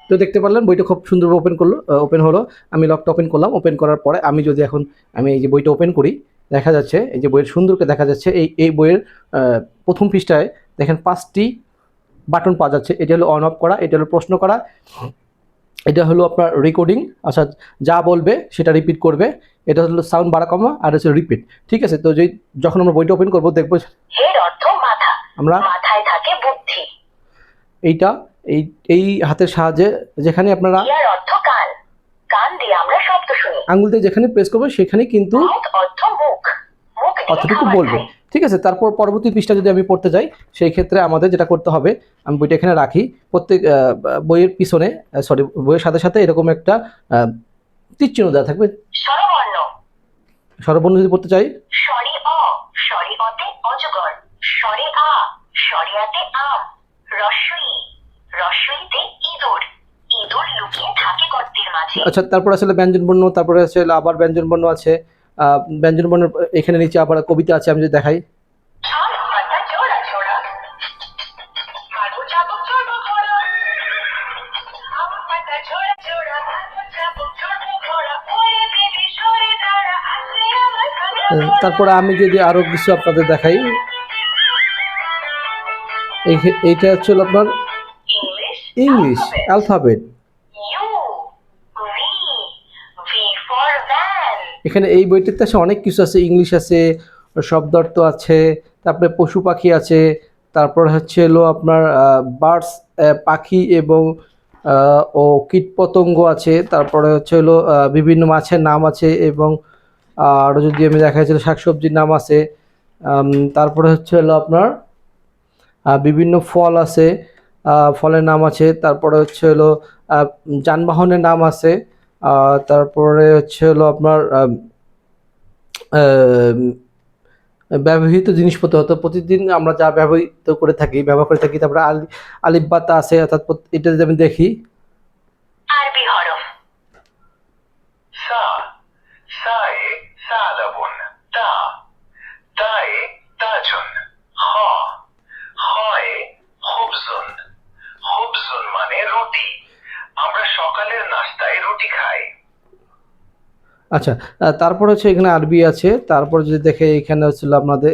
তো দেখতে পারলেন বইটা খুব সুন্দরভাবে ওপেন হলো। আমি লকটা ওপেন করলাম। ওপেন করার পরে আমি যদি এখন এই যে বইটা ওপেন করি, দেখা যাচ্ছে এই যে বইয়ের সুন্দরকে দেখা যাচ্ছে। এই বইয়ের প্রথম পৃষ্ঠায় দেখেন 5টি বাটন পাওয়া যাচ্ছে। এটা হলো অন অফ করা, এটা হলো প্রশ্ন করা, এটা হলো আপনার রেকর্ডিং, আচ্ছা যা বলবে সেটা রিপিট করবে, এটা হলো সাউন্ড বাড়া কমা, আর হচ্ছে রিপিট। ঠিক আছে, তো যখন আমরা বইটা ওপেন করবো দেখবো এর অর্থ মাথা, আমরা মাথায় থাকে বুদ্ধি। এইটা এই হাতের সাহায্যে যেখানে আপনারা এর অর্থ কান, কান দিয়ে আমরা শব্দ শুনি। আঙ্গুল দিয়ে যেখানে প্রেস করবো সেখানে কিন্তু অর্থ মুখ, মুখ দিয়ে অতটুকু বলবে। ঠিক আছে, তারপর পরবর্তী পৃষ্ঠা যদি আমি পড়তে যাই, সেই ক্ষেত্রে আমাদের যেটা করতে হবে, আমি বইটা এখানে রাখি, প্রত্যেক বইয়ের পিছনে বইয়ের সাথে সাথে এরকম একটা তীর চিহ্ন দেওয়া থাকবে। স্বরবর্ণ, স্বরবর্ণ যদি পড়তে চাই, স্বরে অ, স্বরে অতে অজগর, স্বরে আ, স্বরে আতে আম, রস্বই, রস্বইতে ইঁদুর, ইঁদুর লুকিয়ে থাকে গর্তের মাঝে। আচ্ছা, তারপর আসলে ব্যঞ্জন বর্ণ, তারপরে আছে আবার ব্যঞ্জন বর্ণ আছে, ব্যঞ্জন বর্ণ এখানে নিচে আবার কবিতা আছে, আমি যদি দেখাই, তারপরে আমি যদি আরো কিছু আপনাদের দেখাই, এইটা হচ্ছে আপনার ইংলিশ অ্যালফাবেট। এখানে এই বইটিতে আছে অনেক কিছু আছে, ইংলিশ আছে, শব্দার্থ আছে, তারপরে পশু পাখি আছে, তারপর হচ্ছে হলো আপনার বার্ডস, পাখি এবং ও কীট পতঙ্গ আছে, তারপরে হচ্ছে হলো বিভিন্ন মাছের নাম আছে, এবং আরও যদি আমি দেখা যাচ্ছিল শাকসবজির নাম আছে, তারপরে হচ্ছে হলো আপনার বিভিন্ন ফল আছে, ফলের নাম আছে, তারপরে হচ্ছে হলো যানবাহনের নাম আছে, তারপরে হচ্ছে হলো আপনার ব্যবহৃত জিনিসপত্র, হয়তো প্রতিদিন আমরা যা ব্যবহার করে থাকি, তারপরে আলিফ বা তা আছে, অর্থাৎ এটা যদি আমি দেখি, আরবি হরফ সা, সায়ে সালাবুন, তা, তায়ে তাজুন, খ, খয়ে খুবজুন, খুবজুন মানে রুটি, আমরা সকালের নাস্তায় রুটি খাই। আচ্ছা, তারপর হচ্ছে এখানে আরবি আছে, তারপর যদি দেখে এখানে হচ্ছিল আপনাদের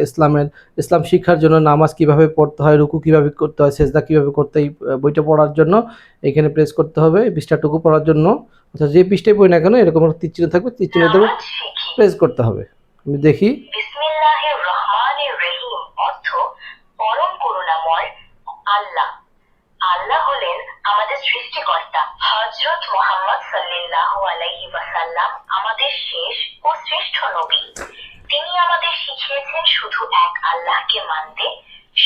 ইসলাম শিক্ষার জন্য নামাজ কিভাবে পড়তে হয়, রুকু কিভাবে করতে হয়, সেজদা কিভাবে করতে হয়, বইটা পড়ার জন্য এখানে প্রেস করতে হবে, পৃষ্ঠাটুকু পড়ার জন্য, অর্থাৎ যে পৃষ্ঠায় বই না কেন এরকম একটা তীর চিহ্ন থাকবে, তীর চিহ্ন দেবে, প্রেস করতে হবে। আমি দেখি, বিসমিল্লাহির রহমানির রহিম অর্থ পরম করুণাময় আল্লাহ। আল্লাহ হলেন আমাদের সৃষ্টিকর্তা। হযরত মুহাম্মদ সাল্লাল্লাহু আলাইহি ওয়াসাল্লাম আমাদের শেষ ও শ্রেষ্ঠ নবী। তিনি আমাদের শিখিয়েছেন শুধু এক আল্লাহকে মানতে,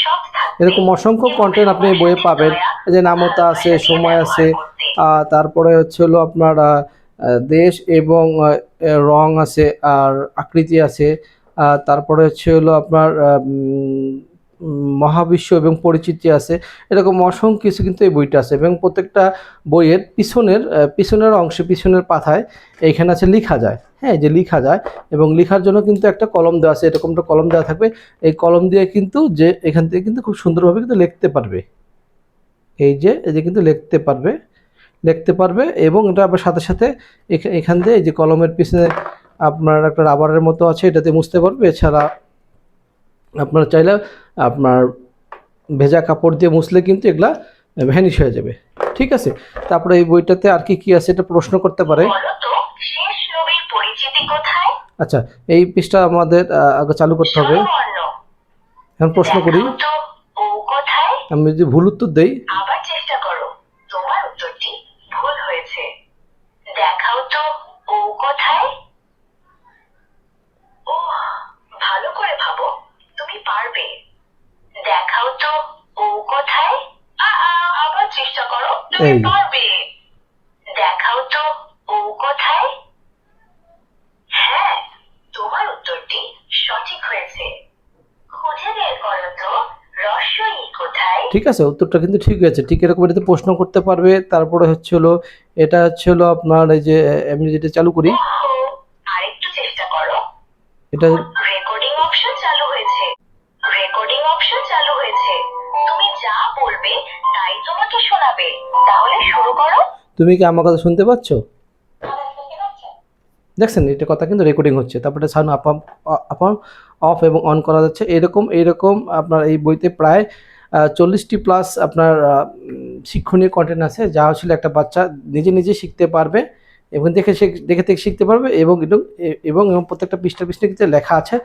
সব থাকতে। এরকম অসংখ্য কন্টেন্ট আপনি বইয়ে পাবেন, এই যে নামতা আছে, সময় আছে, তারপরে হচ্ছে হলো আপনার দেশ এবং রং আছে, আর আকৃতি আছে, তারপরে হচ্ছে হলো আপনার মহাবিশ্ব এবং পরিচিতি আছে, এরকম অসংখ্য কিছু কিন্তু এই বইটা আছে। এবং প্রত্যেকটা বইয়ের পিছনের অংশে, পিছনের পাতায় এইখানে আছে লিখা যায়, হ্যাঁ, যে লিখা যায়, এবং লেখার জন্য কিন্তু একটা কলম দেওয়া আছে, এরকম একটা কলম দেওয়া থাকবে, এই কলম দিয়ে কিন্তু যে এখান থেকে কিন্তু খুব সুন্দরভাবে কিন্তু লিখতে পারবে, এই যে কিন্তু লিখতে পারবে, এবং এটা আবার সাথে সাথে এখান দিয়ে এই যে কলমের পিছনে আপনার একটা রাবারের মতো আছে, এটাতে মুছতে পারবে। এছাড়া আপনার চাইলে আপনার ভেজা কাপড় দিয়ে মুছলে কিন্তু এগুলা ভ্যানিশ হয়ে যাবে। ঠিক আছে, তারপরে এই বইটাতে আর কি আছে, এটা প্রশ্ন করতে পারে। আচ্ছা, এই পৃষ্ঠা আমাদের আগে চালু করতে হবে। এখন প্রশ্ন করি, আমি যদি ভুল উত্তর দেই, আবার চেষ্টা করো, তোমার উত্তরটি ভুল হয়েছে। দেখাও তো ও কোথায়। ও, ভালো করে ভাবো, তুমি পারবে। দেখাও তো ও কোথায়। আবার চেষ্টা করো, তুমি পারবে। দেখাও তো ও কোথায়। হ্যাঁ, তোমার উত্তরটি সঠিক হয়েছে। খুঁজে বের করো তো রস্বই কোথায়। ঠিক আছে, উত্তরটা কিন্তু ঠিক হয়েছে। ঠিক এরকম এটাতে প্রশ্ন করতে পারবে। তারপরে হচ্ছে হলো এটা হচ্ছে হলো আপনার এই যে আমি যেটা চালু করি, আরেকটু চেষ্টা করো, এটা রেকর্ডিং অপশন চালু হয়েছে। রেকর্ডিং অপশন চালু হয়েছে, তুমি যা বলবে তাই তোমাকে শোনাবে। তাহলে শুরু করো। তুমি কি আমার কথা শুনতে পাচ্ছ? দেখছেন এটা কথা কিন্তু রেকর্ডিং হচ্ছে, তারপরে সাউন্ড আপ আপ অফ এবং অন করা যাচ্ছে। এরকম আপনার এই বইতে প্রায় 40টি প্লাস আপনার শিক্ষণীয় কন্টেন্ট আছে, যা আসলে একটা বাচ্চা নিজে নিজে শিখতে পারবে এবং দেখে দেখে শিখতে পারবে এবং প্রত্যেকটা পৃষ্ঠা কিন্তু লেখা আছে,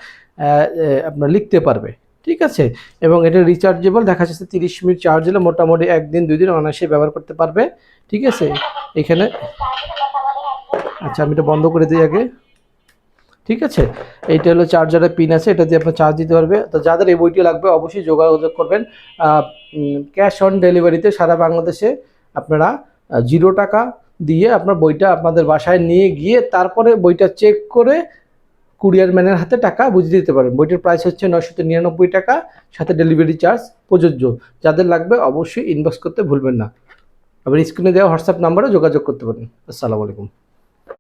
আপনার লিখতে পারবে। ঠিক আছে, এবং এটা রিচার্জেবল, দেখা যাচ্ছে 30 মিনিট চার্জ হলে মোটামুটি 1 দিন 2 দিন অনায়াসে ব্যবহার করতে পারবে। ঠিক আছে, এখানে আচ্ছা আমি এটা বন্ধ করে দিই আগে। ঠিক আছে, এইটা হলো চার্জারের পিন আছে, এটা দিয়ে আপনার চার্জ দিতে পারবে। তো যাদের এই বইটি লাগবে অবশ্যই যোগাযোগ করবেন। ক্যাশ অন ডেলিভারিতে সারা বাংলাদেশে আপনারা 0 টাকা দিয়ে আপনার বইটা আপনাদের বাসায় নিয়ে গিয়ে তারপরে বইটা চেক করে কুরিয়ার ম্যানের হাতে টাকা বুঝিয়ে দিতে পারেন। বইটির প্রাইস হচ্ছে 999 টাকা, সাথে ডেলিভারি চার্জ প্রযোজ্য। যাদের লাগবে অবশ্যই ইনবক্স করতে ভুলবেন না। আবার স্ক্রিনে দেওয়া হোয়াটসঅ্যাপ নাম্বারে যোগাযোগ করতে পারেন। আসসালামু আলাইকুম।